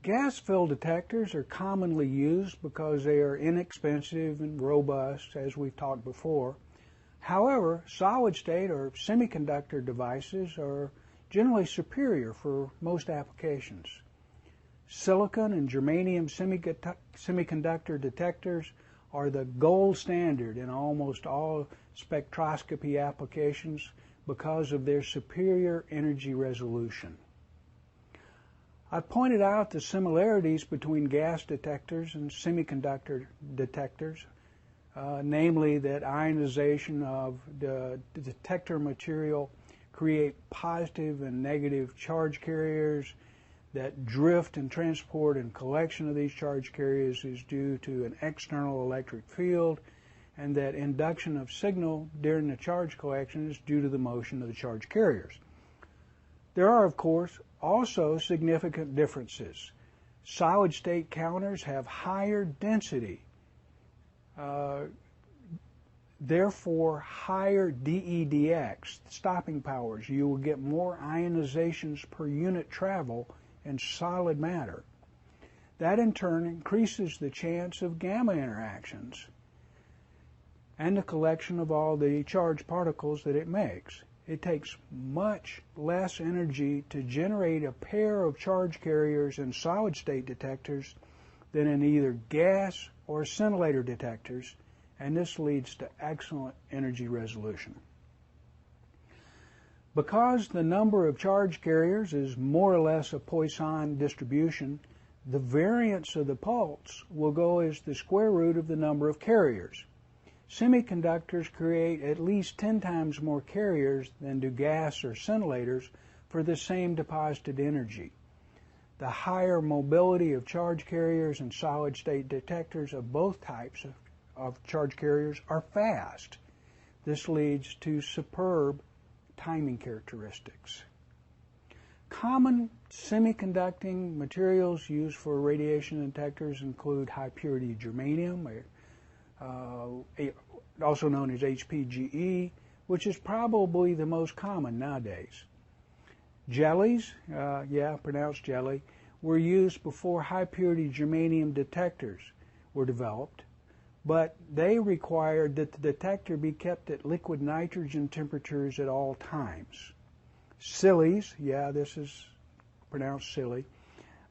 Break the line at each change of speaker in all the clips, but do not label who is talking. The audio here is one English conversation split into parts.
Gas-filled detectors are commonly used because they are inexpensive and robust, as we've talked before. However, solid-state or semiconductor devices are generally superior for most applications. Silicon and germanium semiconductor detectors are the gold standard in almost all spectroscopy applications because of their superior energy resolution. I pointed out the similarities between gas detectors and semiconductor detectors, namely that ionization of the detector material create positive and negative charge carriers, that drift and transport and collection of these charge carriers is due to an external electric field, and that induction of signal during the charge collection is due to the motion of the charge carriers. There are, of course, also significant differences. Solid-state counters have higher density, therefore higher DEDX, stopping powers. You will get more ionizations per unit travel in solid matter. That in turn increases the chance of gamma interactions and the collection of all the charged particles that it makes. It takes much less energy to generate a pair of charge carriers in solid-state detectors than in either gas or scintillator detectors, and this leads to excellent energy resolution. Because the number of charge carriers is more or less a Poisson distribution, the variance of the pulse will go as the square root of the number of carriers. Semiconductors create at least 10 times more carriers than do gas or scintillators for the same deposited energy. The higher mobility of charge carriers and solid-state detectors of both types of charge carriers are fast. This leads to superb timing characteristics. Common semiconducting materials used for radiation detectors include high-purity germanium, also known as HPGE, which is probably the most common nowadays. Jellies, pronounced jelly, were used before high-purity germanium detectors were developed, but they required that the detector be kept at liquid nitrogen temperatures at all times. Sillies, this is pronounced silly,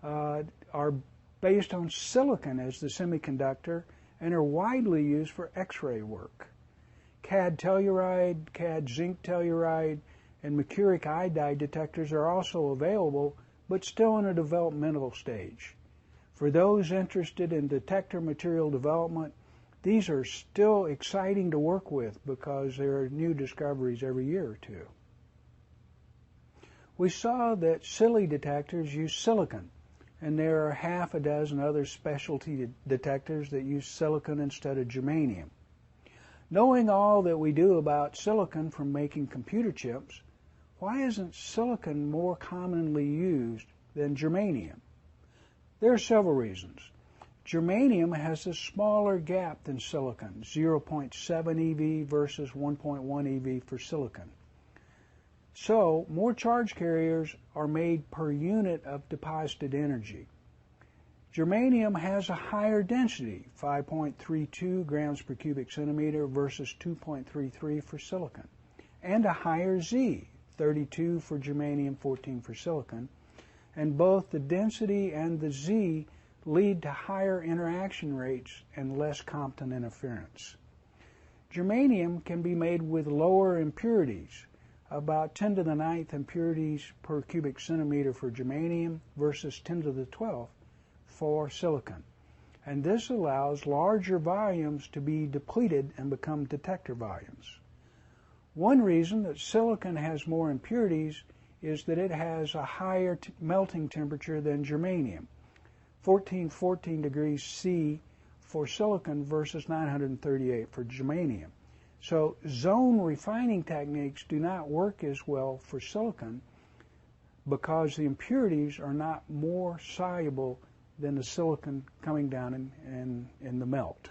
are based on silicon as the semiconductor and are widely used for X-ray work. Cad telluride, Cad zinc telluride, and mercuric iodide detectors are also available, but still in a developmental stage. For those interested in detector material development, these are still exciting to work with because there are new discoveries every year or two. We saw that silly detectors use silicon, and there are half a dozen other specialty detectors that use silicon instead of germanium. Knowing all that we do about silicon from making computer chips, why isn't silicon more commonly used than germanium? There are several reasons. Germanium has a smaller gap than silicon, 0.7 eV versus 1.1 eV for silicon. So, more charge carriers are made per unit of deposited energy. Germanium has a higher density, 5.32 grams per cubic centimeter versus 2.33 for silicon, and a higher Z, 32 for germanium, 14 for silicon, and both the density and the Z lead to higher interaction rates and less Compton interference. Germanium can be made with lower impurities, about 10 to the 9th impurities per cubic centimeter for germanium versus 10 to the 12th for silicon. And this allows larger volumes to be depleted and become detector volumes. One reason that silicon has more impurities is that it has a higher melting temperature than germanium, 1414 degrees C for silicon versus 938 for germanium. So zone refining techniques do not work as well for silicon because the impurities are not more soluble than the silicon coming down in the melt.